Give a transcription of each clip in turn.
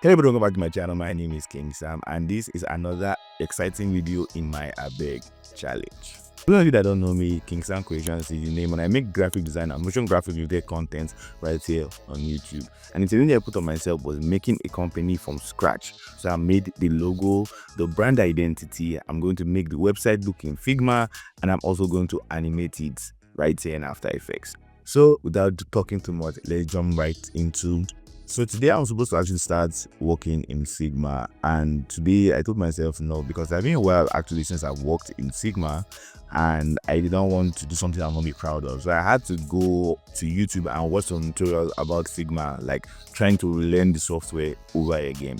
Hello everybody, welcome back to my channel. My name is King Sam and this is another exciting video in my Abeg challenge. For those of you that don't know me, King Sam Creations is the name, and I make graphic design and motion graphic related content right here on YouTube. And the thing I put on myself was making a company from scratch. So I made the logo, the brand identity. I'm going to make the website look in Figma, and I'm also going to animate it right here in After Effects. So without talking too much, let's jump right into. So today I'm supposed to actually start working in Figma, and today I told myself no, because it's been a while actually since I've worked in Figma and I didn't want to do something I'm gonna be proud of. So I had to go to YouTube and watch some tutorials about Figma, like trying to relearn the software over again.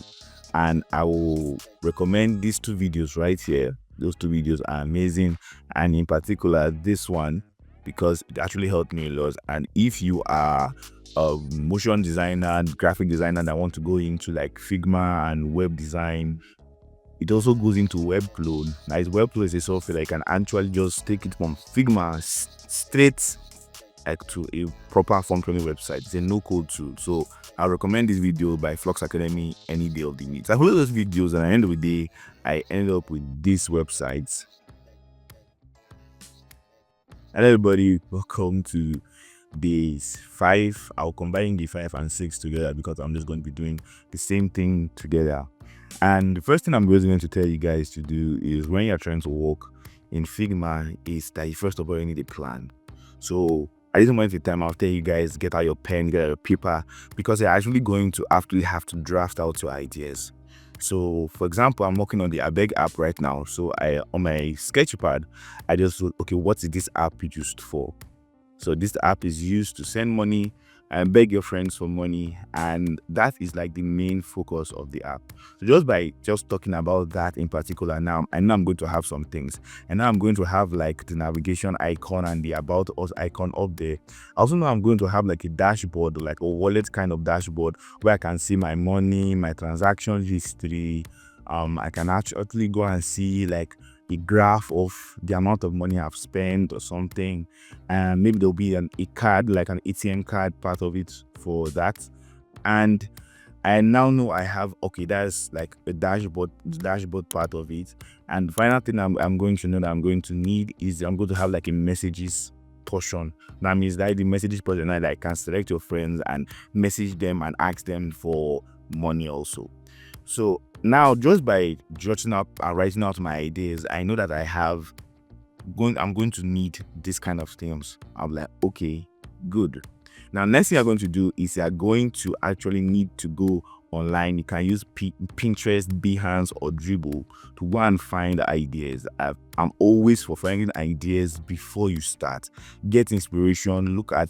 And I will recommend these two videos right here. Those two videos are amazing, and in particular this one, because it actually helped me a lot. And if you are a motion designer, graphic designer that want to go into like Figma and web design, it also goes into Webflow. Now, Webflow is a software that you can actually just take it from Figma straight like to a proper functioning website. It's a no-code tool. So I recommend this video by Flux Academy any day of the week. I followed those videos, and at the end of the day, I ended up with this website. Hello everybody, welcome to days 5. I'll combine the 5 and 6 together because I'm just going to be doing the same thing together. And the first thing I'm going to tell you guys to do is, when you're trying to work in Figma, is that you first of all need a plan. So at this moment in time, I'll tell you guys, get out your pen, get out your paper, because you're actually going to actually have to draft out your ideas. So for example, I'm working on the Abeg app right now. So on my sketchpad, I just thought, okay, what is this app used for? So this app is used to send money and beg your friends for money, and that is like the main focus of the app. So just by talking about that in particular, now I know I'm going to have some things, and now I'm going to have like the navigation icon and the about us icon up there. I also know I'm going to have like a dashboard, like a wallet kind of dashboard, where I can see my money, my transaction history. I can actually go and see like a graph of the amount of money I've spent or something, and maybe there'll be a card, like an ATM card, part of it for that. And I now know I have, okay, that's like a dashboard part of it. And the final thing I'm going to know that I'm going to need is I'm going to have like a messages portion. That means that the messages portion, I can select your friends and message them and ask them for money also. So now, just by jotting up and writing out my ideas, I know that I'm going to need this kind of things. I'm like, okay, good. Now, next thing you're going to do is you're going to actually need to go online. You can use Pinterest, Behance, or Dribble to go and find ideas. I'm always for finding ideas before you start. Get inspiration, look at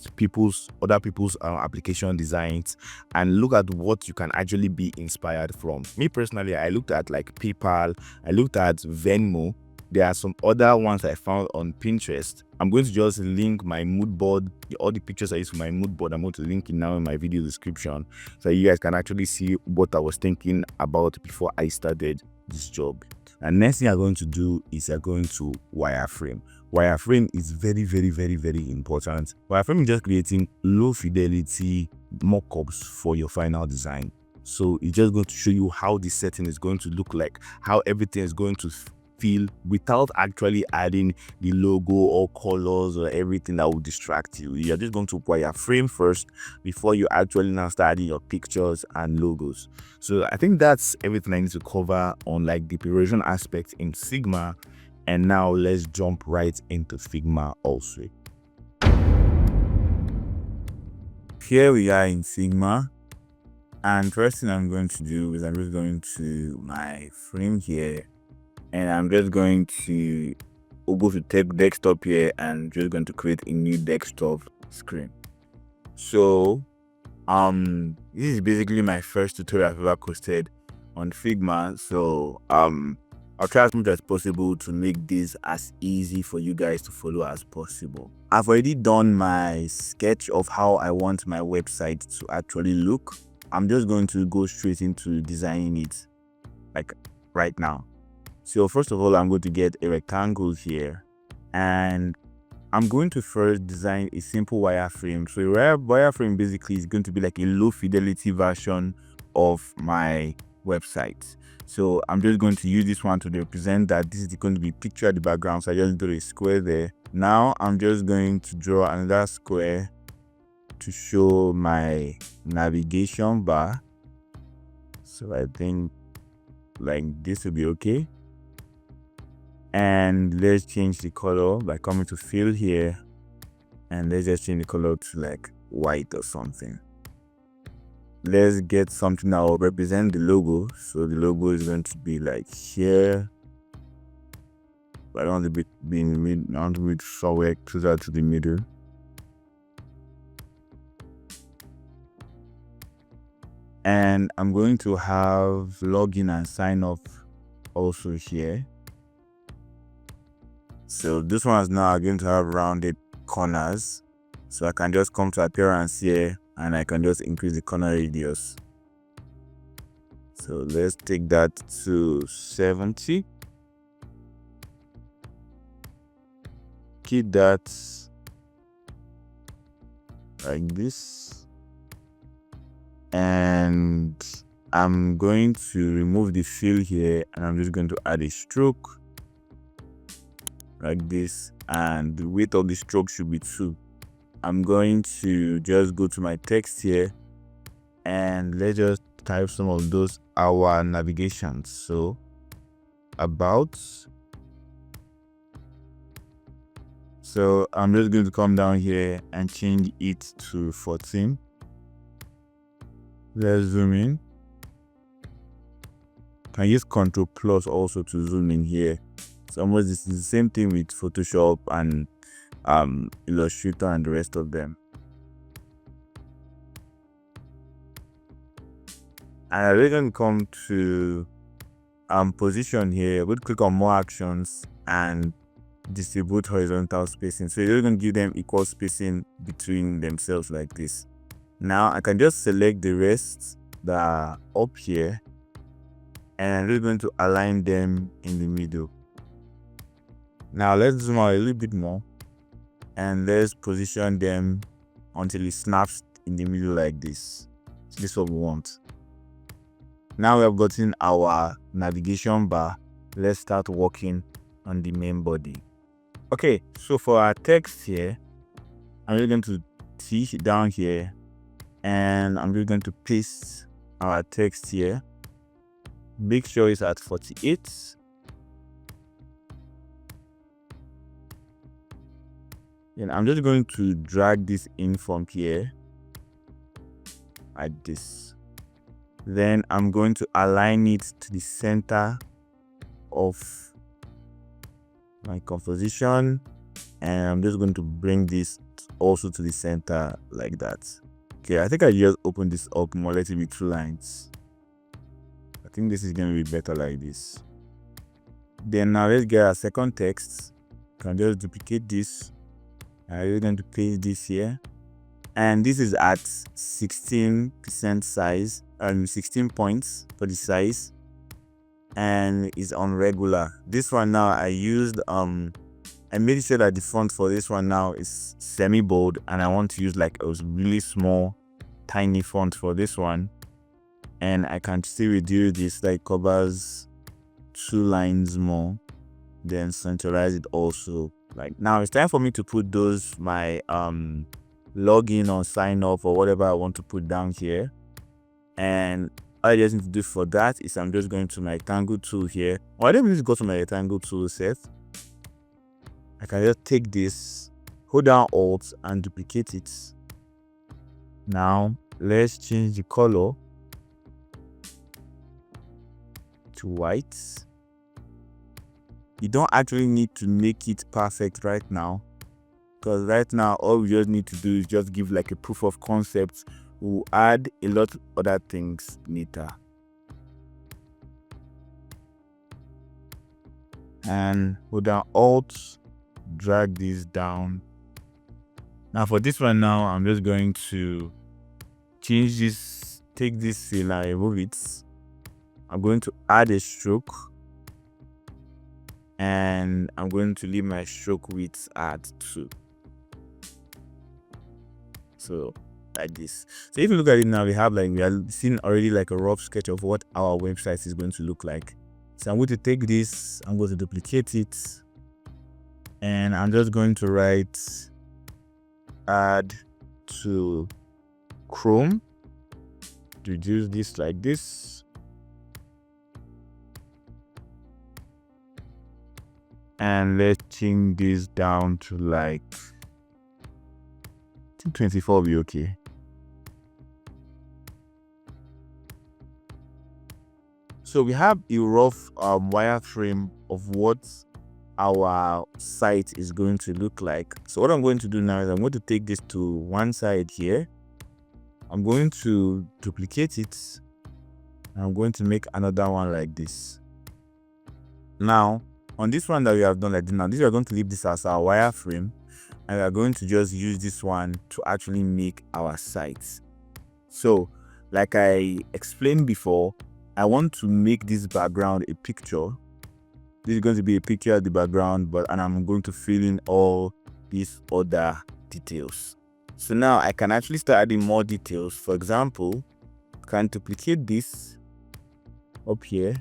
other people's application designs, and look at what you can actually be inspired from. Me personally, I looked at like PayPal, I looked at Venmo. There are some other ones I found on Pinterest. I'm going to just link my mood board, all the pictures I use for my mood board. I'm going to link it now in my video description, so you guys can actually see what I was thinking about before I started this job. And next thing I'm going to do is I'm going to wireframe. Wireframe is very, very, very, very important. Wireframe is just creating low fidelity mockups for your final design. So it's just going to show you how the setting is going to look like, how everything is going to feel, without actually adding the logo or colors or everything that will distract you. You're just going to wireframe first before you actually now start adding your pictures and logos. So I think that's everything I need to cover on like the preparation aspect in Figma. And now let's jump right into Figma also. Here we are in Figma, and first thing I'm going to do is I'm just going to my frame here, and I'm just going to go to take desktop here and just going to create a new desktop screen. So this is basically my first tutorial I've ever posted on Figma. So I'll try as much as possible to make this as easy for you guys to follow as possible. I've already done my sketch of how I want my website to actually look. I'm just going to go straight into designing it like right now. So first of all, I'm going to get a rectangle here, and I'm going to first design a simple wireframe. So a wireframe basically is going to be like a low fidelity version of my website. So I'm just going to use this one to represent that this is going to be picture at the background. So I just drew a square there. Now I'm just going to draw another square to show my navigation bar. So I think like this will be okay. And let's change the color by coming to fill here, and let's just change the color to like white or something. Let's get something that will represent the logo. So the logo is going to be like here. I don't want to be in the middle. I want to be somewhere closer to the middle. And I'm going to have login and sign off also here. So this one is now going to have rounded corners. So I can just come to appearance here and I can just increase the corner radius. So let's take that to 70. Keep that like this. And I'm going to remove the fill here and I'm just going to add a stroke like this, and the weight of the stroke should be 2. I'm going to just go to my text here and let's just type some of those our navigations. So about. So I'm just going to come down here and change it to 14. Let's zoom in. Can use Ctrl+ also to zoom in here. So almost this is the same thing with Photoshop and Illustrator and the rest of them. And we're going to come to position here. We'll click on more actions and distribute horizontal spacing. So you're going to give them equal spacing between themselves like this. Now I can just select the rest that are up here and we're going to align them in the middle. Now let's zoom out a little bit more and let's position them until it snaps in the middle like this. So this is what we want. Now we have gotten our navigation bar. Let's start working on the main body. Okay, so for our text here, I'm really going to see down here and I'm really going to paste our text here. Make sure it's at 48. And I'm just going to drag this in from here like this. Then I'm going to align it to the center of my composition, and I'm just going to bring this also to the center like that. Okay, I think I just opened this up more, let it be 2 lines. I think this is going to be better like this. Then now let's get our second text. Can just duplicate this. We're going to paste this here, and this is at 16% size and 16 points for the size, and is on regular. This one now I used I made sure that the font for this one now is semi bold, and I want to use like a really small tiny font for this one, and I can still reduce this like covers 2 lines more, then centralize it also. Like now it's time for me to put those my login or sign off or whatever I want to put down here, and all I just need to do for that is I'm just going to my rectangle tool here, or I don't need to go to my rectangle tool set. I can just take this, hold down Alt and duplicate it. Now let's change the color to white. You don't actually need to make it perfect right now, because right now all we just need to do is just give like a proof of concept. We'll add a lot of other things later. And hold down Alt, drag this down. Now for this one now, I'm just going to change this, take this fill and remove it. I'm going to add a stroke, and I'm going to leave my stroke width at 2. So like this. So if you look at it now, we are seeing already like a rough sketch of what our website is going to look like. So I'm going to take this, I'm going to duplicate it, and I'm just going to write add to Chrome, reduce this like this, and let's change this down to like 24 will be okay. So we have a rough wireframe of what our site is going to look like. So what I'm going to do now is I'm going to take this to one side here. I'm going to duplicate it. And I'm going to make another one like this. Now, on this one that we have done like this, now this we are going to leave this as our wireframe, and we are going to just use this one to actually make our site. So, like I explained before, I want to make this background a picture. This is going to be a picture of the background, and I'm going to fill in all these other details. So now I can actually start adding more details. For example, I can duplicate this up here,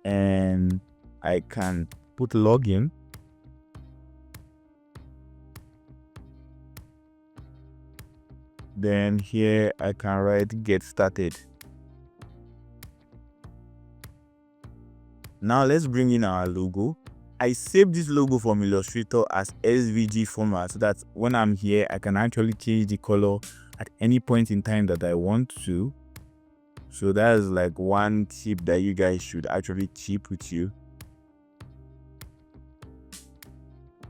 and I can put login. Then here I can write get started. Now let's bring in our logo. I saved this logo from Illustrator as SVG format so that when I'm here, I can actually change the color at any point in time that I want to. So that is like one tip that you guys should actually keep with you.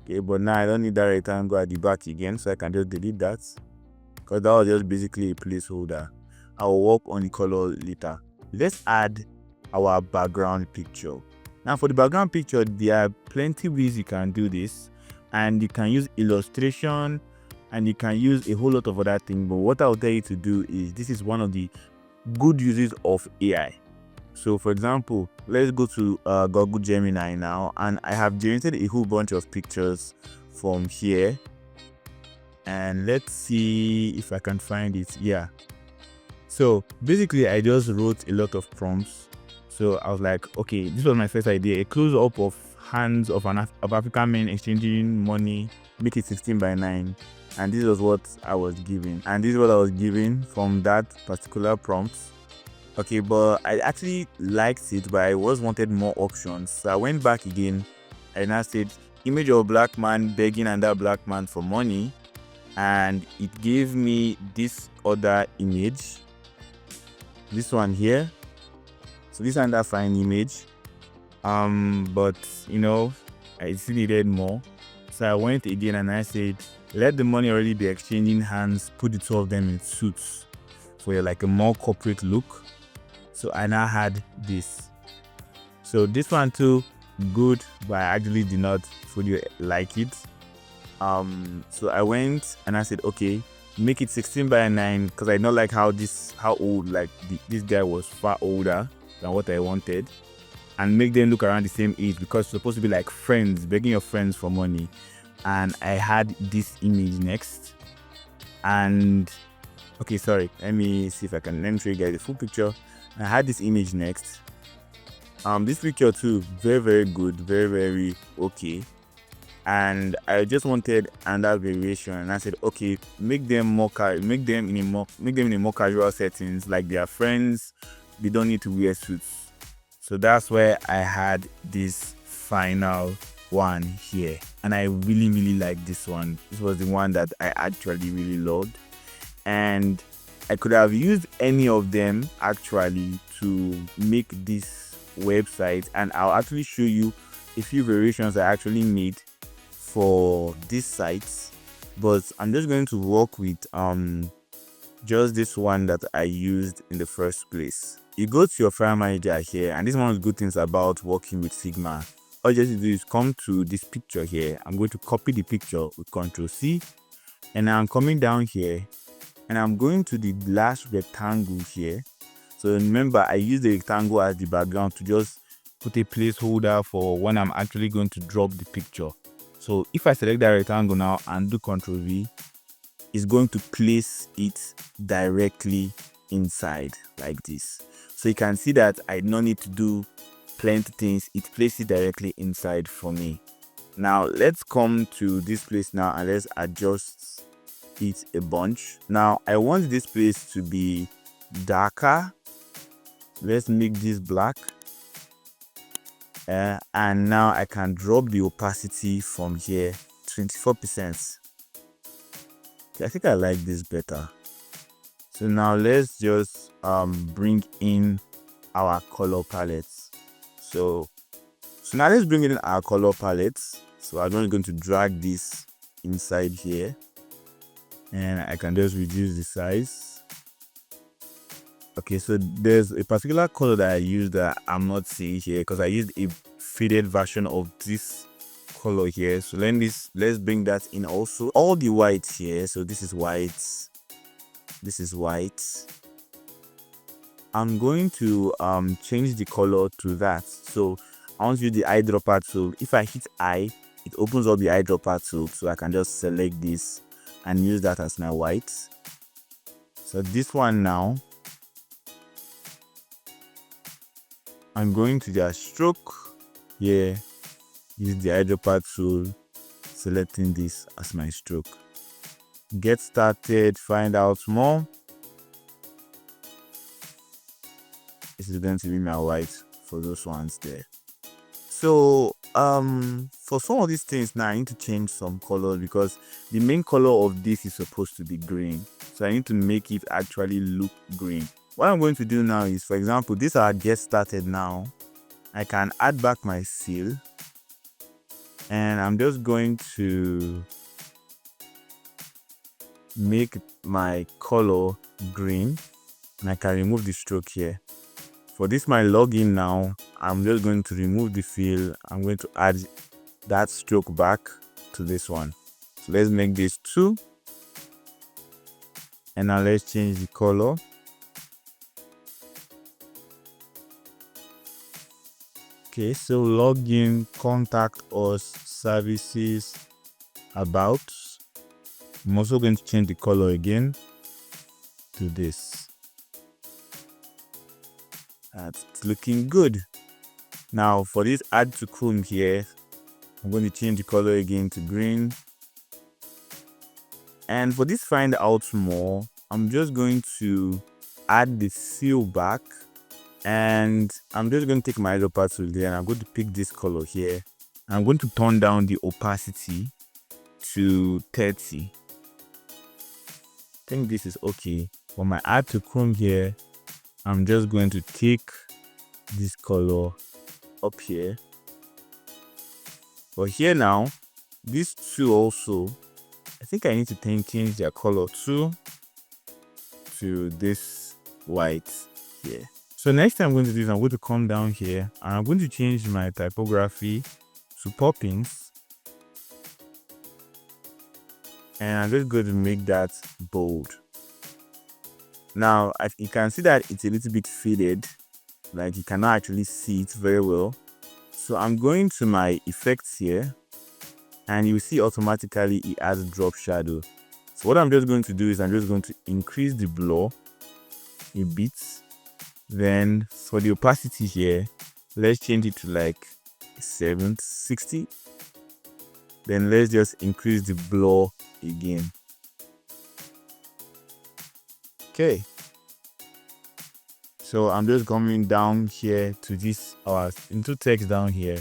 Okay, but now I don't need that rectangle at the back again, so I can just delete that, because that was just basically a placeholder. I will work on the color later. Let's add our background picture. Now for the background picture, there are plenty ways you can do this, and you can use illustration, and you can use a whole lot of other things. But what I'll tell you to do is, this is one of the good uses of AI. So for example, let's go to Google Gemini now, and I have generated a whole bunch of pictures from here, and let's see if I can find it. Yeah, so basically I just wrote a lot of prompts. So I was like, okay, this was my first idea: a close-up of hands of African men exchanging money, make it 16:9. And this was what I was given, and this is what I was given from that particular prompt. Okay, but I actually liked it, but I wanted more options. So I went back again, and I said image of a black man begging another black man for money, and it gave me this other image, this one here. So this is a fine image, but you know, I still needed more. So I went again and I said, let the money already be exchanging hands, put the two of them in suits for like a more corporate look. So I now had this. So this one too, good, but I actually did not fully like it. So I went and I said, okay, make it 16:9, because I don't like how old, like this guy was far older than what I wanted, and make them look around the same age, because it's supposed to be like friends, begging your friends for money. And I had this image next, and okay, sorry, let me see if I can, let me show you guys the full picture. I had this image next. This picture too, very good, very okay. And I just wanted another variation, and I said, okay, make them in a more casual settings, like they are friends, they don't need to wear suits. So that's where I had this final one here, and I really like this one. This was the one that I actually really loved, and I could have used any of them actually to make this website, and I'll actually show you a few variations I actually made for this site. But I'm just going to work with just this one that I used in the first place. You go to your file manager here, and this is one of the good things about working with Figma. All you just do is come to this picture here. I'm going to copy the picture with Ctrl+C, and I'm coming down here, and I'm going to the last rectangle here. So remember, I use the rectangle as the background to just put a placeholder for when I'm actually going to drop the picture. So if I select that rectangle now and do Ctrl+V, is going to place it directly inside like this. So you can see that I don't need to do plenty things. It places it directly inside for me. Now let's come to this place now and let's adjust it a bunch. Now I want this place to be darker. Let's make this black. And now I can drop the opacity from here 24%. I think I like this better. So now let's just bring in our color palettes. So now let's bring in our color palettes. So I'm just going to drag this inside here, and I can just reduce the size. Okay, so there's a particular color that I use that I'm not seeing here because I used a faded version of this color here. So let's bring that in also. All the whites here. So this is white. This is white. I'm going to change the color to that. So I want to use the eyedropper tool. If I hit I, it opens up the eyedropper tool. So I can just select this and use that as my white. So this one now, I'm going to just stroke here, use the eyedropper tool, selecting this as my stroke. Get started, find out more. This is going to be my white for those ones there. So for some of these things now I need to change some color because the main color of this is supposed to be green. So I need to make it actually look green. What I'm going to do now is, for example, this are get started now. I can add back my seal, and I'm just going to make my color green, and I can remove the stroke here. For this my login now, I'm just going to remove the fill. I'm going to add that stroke back to this one. So let's make this 2, and now let's change the color. Okay, so login, contact us, services, about. I'm also going to change the color again to this. That's looking good. Now for this add to Chrome here, I'm going to change the color again to green. And for this find out more, I'm just going to add the seal back. And I'm just going to take my eyedropper tool there, and I'm going to pick this color here. I'm going to turn down the opacity to 30. I think this is okay. For my add to Chrome here, I'm just going to take this color up here. But here now, these two also, I think I need to change their color too to this white here. So next thing I'm going to do is I'm going to come down here, and I'm going to change my typography to Poppins, and I'm just going to make that bold. Now you can see that it's a little bit faded, like you cannot actually see it very well. So I'm going to my effects here, and you see automatically it adds drop shadow. So what I'm just going to do is I'm just going to increase the blur a bit. Then for the opacity here, let's change it to like 760. Then let's just increase the blur again. Okay. So I'm just coming down here to this into text down here.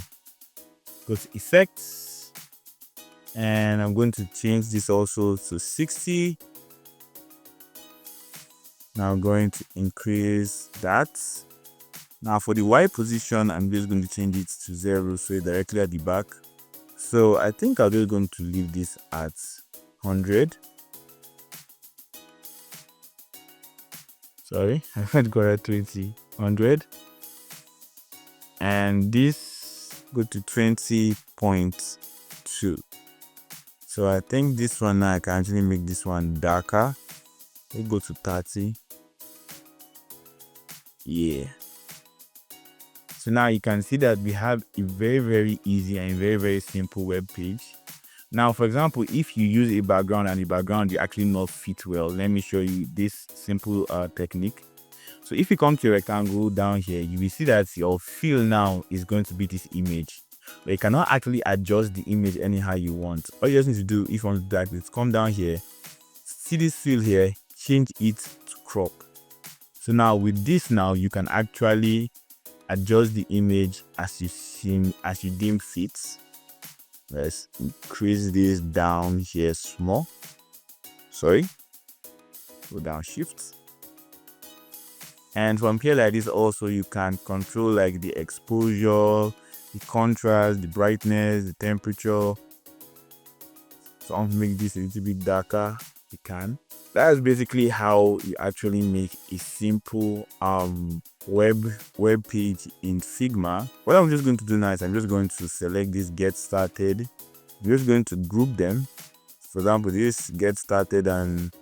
Go to effects, and I'm going to change this also to 60. Now I'm going to increase that. Now for the Y position, I'm just going to change it to 0, so directly at the back. So I think I'm just going to leave this at 100. Sorry, I went correct 20, 100. And this go to 20.2. So I think this one now I can actually make this one darker. Let's go to 30. Yeah. So now you can see that we have a very easy and very simple web page. Now, for example, if you use a background and the background you actually not fit well, let me show you this simple technique. So if you come to a rectangle down here, you will see that your fill now is going to be this image. But you cannot actually adjust the image anyhow you want. All you just need to do, if you want to do that, is come down here, see this fill here, change it to crop. So now with this, now you can actually adjust the image as you deem fit. Let's increase this down here small. Sorry, go down shift. And from here like this also, you can control like the exposure, the contrast, the brightness, the temperature. So I want to make this a little bit darker. You can. That's basically how you actually make a simple web page in Figma. What I'm just going to do now is I'm just going to select this get started. I'm just going to group them. For example, this get started and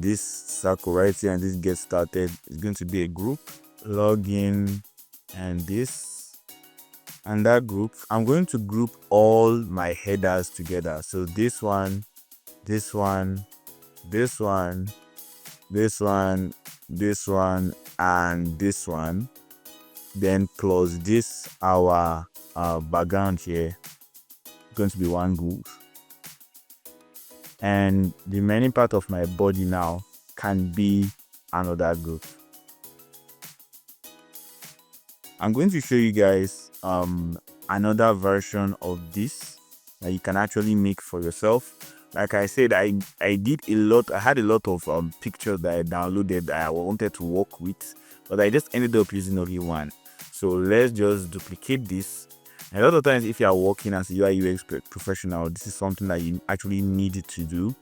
this circle right here and this get started is going to be a group. Login and this and that group. I'm going to group all my headers together. So this one, this one, this one, this one, this one, and this one, then plus this our background here, going to be one group, and the remaining part of my body now can be another group. I'm going to show you guys another version of this that you can actually make for yourself. Like I said, I did a lot. I had a lot of pictures that I downloaded that I wanted to work with, but I just ended up using only one. So let's just duplicate this. A lot of times, if you are working as a UI UX professional, this is something that you actually need to do,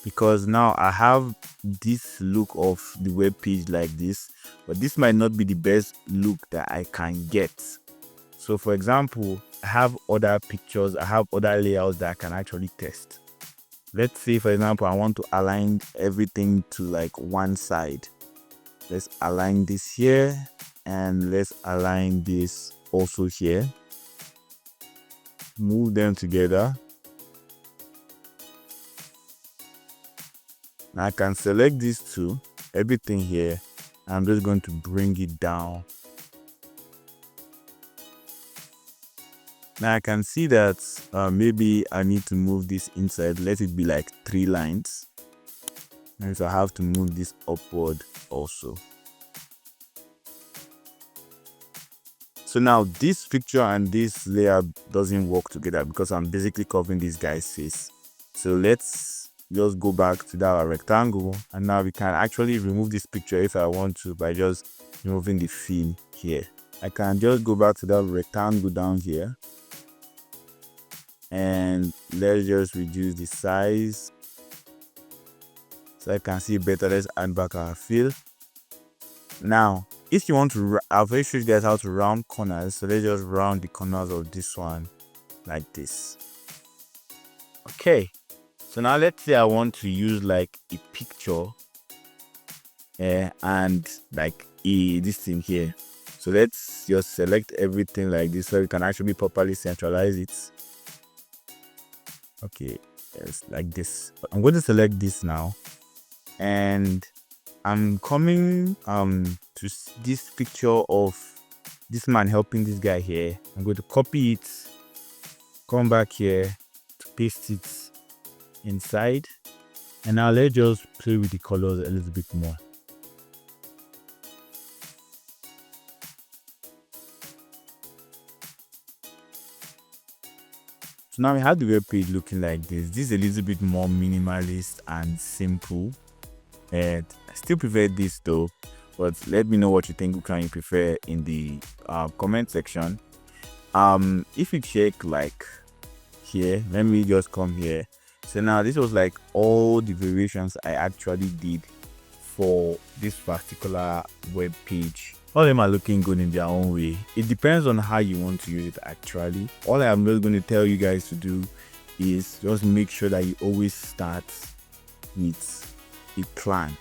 because now I have this look of the web page like this, but this might not be the best look that I can get. So for example, I have other pictures, I have other layouts that I can actually test. Let's say, for example, I want to align everything to like one side. Let's align this here and let's align this also here. Move them together. Now I can select these two, everything here. I'm just going to bring it down. Now I can see that maybe I need to move this inside. Let it be like 3 lines. And so I have to move this upward also. So now this picture and this layer doesn't work together because I'm basically covering this guy's face. So let's just go back to that rectangle, and now we can actually remove this picture if I want to by just removing the fill here. I can just go back to that rectangle down here. And let's just reduce the size so I can see better. Let's add back our fill. Now, if you want to, I've already showed you guys how to round corners. So let's just round the corners of this one like this. Okay. So now let's say I want to use like a picture and like this thing here. So let's just select everything like this so we can actually properly centralize it. Okay, it's like this. I'm going to select this now, and I'm coming to this picture of this man helping this guy here. I'm going to copy it, come back here to paste it inside, and now let's just play with the colors a little bit more. So now we have the web page looking like this. This is a little bit more minimalist and simple. And I still prefer this though, but let me know what you think. Which one you prefer in the comment section. If you check like here, let me just come here. So now this was like all the variations I actually did for this particular web page. All of them are looking good in their own way. It depends on how you want to use it actually. All I am just going to tell you guys to do is just make sure that you always start with a plan.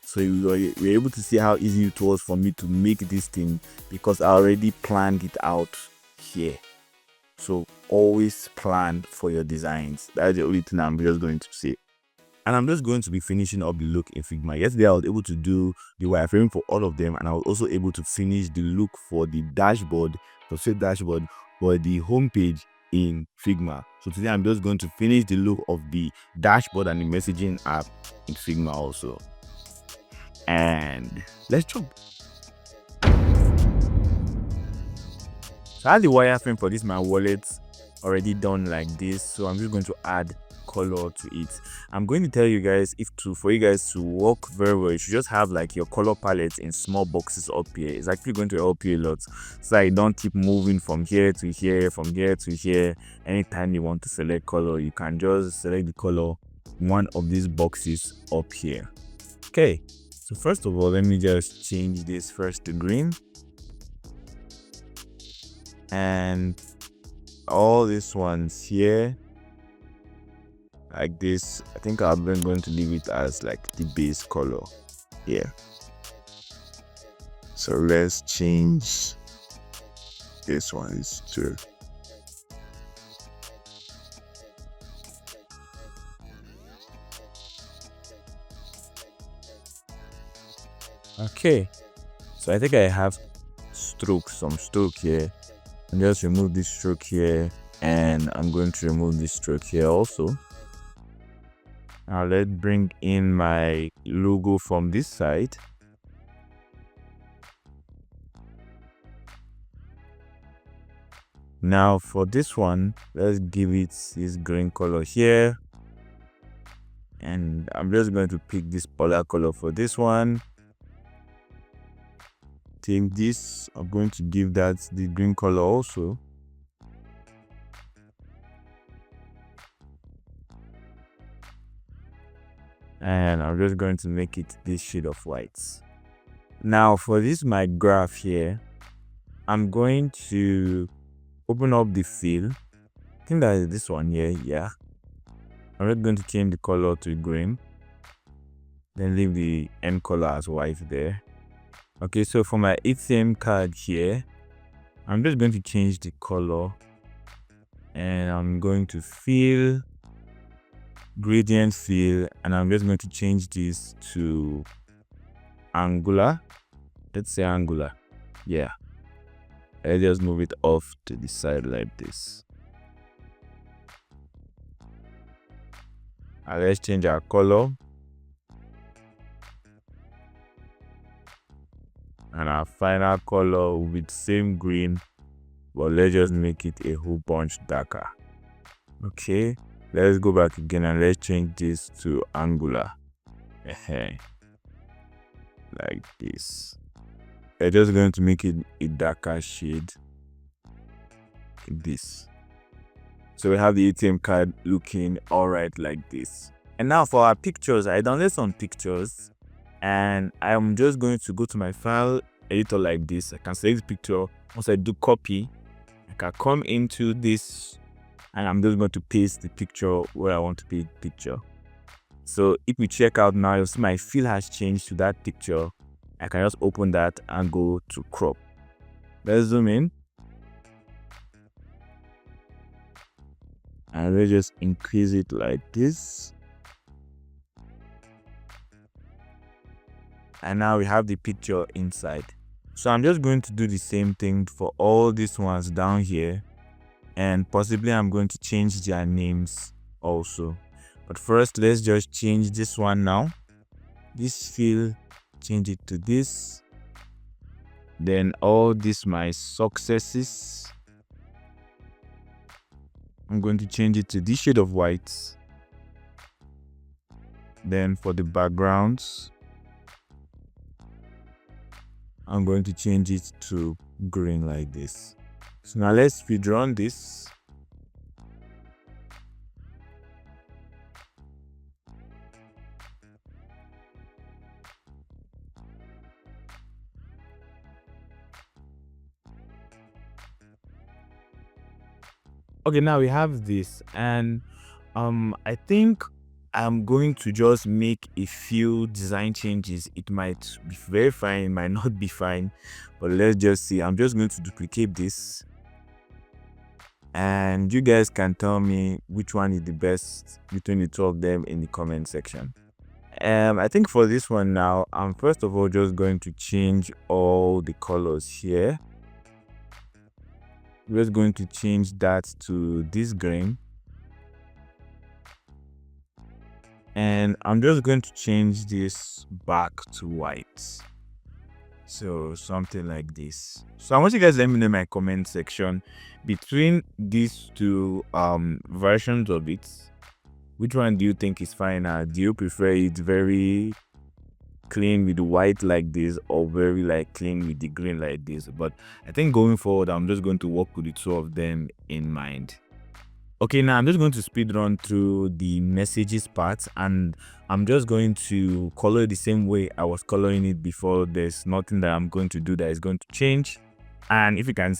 So you're able to see how easy it was for me to make this thing because I already planned it out here. So always plan for your designs. That's the only thing I'm just going to say. And I'm just going to be finishing up the look in Figma. Yesterday, I was able to do the wireframe for all of them, and I was also able to finish the look for the dashboard, the same dashboard, for the homepage in Figma. So today, I'm just going to finish the look of the dashboard and the messaging app in Figma also. And let's jump. So I have the wireframe for this, my wallet already done like this. So I'm just going to add color to it. I'm going to tell you guys, for you guys to work very well, you should just have like your color palettes in small boxes up here. It's actually going to help you a lot, so that you don't keep moving from here to here, from here to here. Anytime you want to select color, you can just select the color in one of these boxes up here. Okay, so first of all, let me just change this first to green, and all these ones here like this. I think I'm going to leave it as like the base color here. So let's change this one to okay. So I think I have some stroke here, and just remove this stroke here, and I'm going to remove this stroke here also. Now let's bring in my logo from this side. Now for this one, let's give it this green color here, and I'm just going to pick this polar color for this one. Take this, I'm going to give that the green color also. And I'm just going to make it this shade of white. Now for this my graph here, I'm going to open up the fill. I think that is this one here. Yeah, I'm just going to change the color to green, then leave the end color as white there. Okay, so for my ATM card here, I'm just going to change the color, and I'm going to fill, gradient fill, and I'm just going to change this to angular. Let's say angular. Yeah, let's just move it off to the side like this, and let's change our color, and our final color will be the same green, but let's just make it a whole bunch darker. Okay, let's go back again and let's change this to angular. Like this. We're just going to make it a darker shade like this. So we have the ATM card looking alright like this. And now for our pictures, I downloaded some pictures, and I'm just going to go to my file editor like this. I can select the picture. Once I do copy, I can come into this, and I'm just going to paste the picture where I want to paste the picture. So if we check out now, you'll see my fill has changed to that picture. I can just open that and go to crop. Let's zoom in, and let's just increase it like this. And now we have the picture inside. So I'm just going to do the same thing for all these ones down here, and possibly I'm going to change their names also. But first, let's just change this one now. This fill, change it to this. Then all this my successes, I'm going to change it to this shade of white. Then for the backgrounds, I'm going to change it to green like this. So now let's speed run this. Okay, now we have this, and I think I'm going to just make a few design changes. It might be very fine, it might not be fine, but let's just see. I'm just going to duplicate this, and you guys can tell me which one is the best between the two of them in the comment section. I think for this one now, I'm first of all just going to change all the colors here. We're just going to change that to this green, and I'm just going to change this back to white. So something like this. So I want you guys to let me know in my comment section between these two versions of it, which one do you think is finer? Do you prefer it very clean with the white like this, or very like clean with the green like this? But I think going forward, I'm just going to work with the two of them in mind. Okay, now I'm just going to speed run through the messages part, and I'm just going to color the same way I was coloring it before. There's nothing that I'm going to do that is going to change. And if you can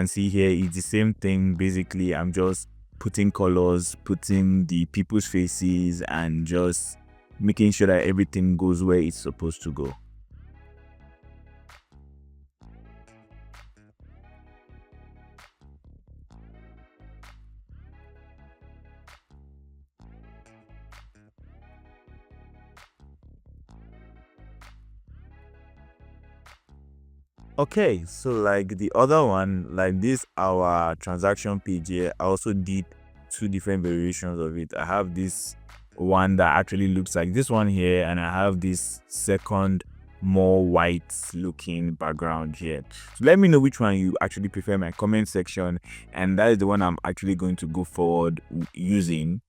see here, it's the same thing. Basically, I'm just putting colors, putting the people's faces, and just making sure that everything goes where it's supposed to go. Okay, so like the other one, like this our transaction page here, I also did two different variations of it. I have this one that actually looks like this one here, and I have this second more white looking background here. So let me know which one you actually prefer in my comment section, and that is the one I'm actually going to go forward using.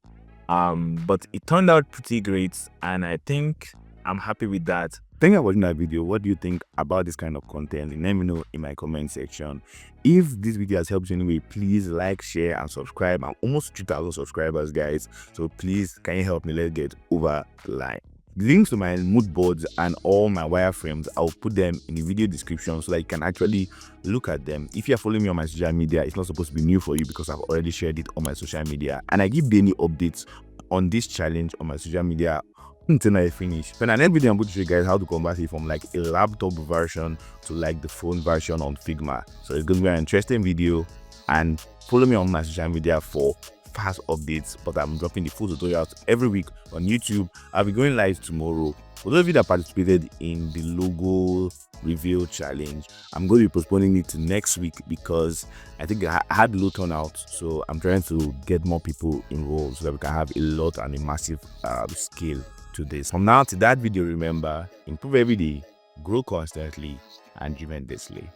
But it turned out pretty great, and I think I'm happy with that. Thank you for watching that video. What do you think about this kind of content? Let me know in my comment section. If this video has helped you in any way, please like, share, and subscribe. I'm almost 2,000 subscribers, guys. So please, can you help me? Let's get over the line. Links to my mood boards and all my wireframes, I'll put them in the video description so that you can actually look at them. If you're following me on my social media, it's not supposed to be new for you because I've already shared it on my social media, and I give daily updates on this challenge on my social media until I finish. So in the next video, I'm going to show you guys how to convert it from like a laptop version to like the phone version on Figma. So it's going to be an interesting video, and follow me on my social media for fast updates. But I'm dropping the full tutorials every week on YouTube. I'll be going live tomorrow. For those of you that participated in the logo reveal challenge, I'm going to be postponing it to next week because I think I had low turnout. So I'm trying to get more people enrolled so that we can have a lot and a massive scale to this. From now to that video, remember, improve every day, grow constantly, and tremendously.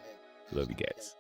Love you guys.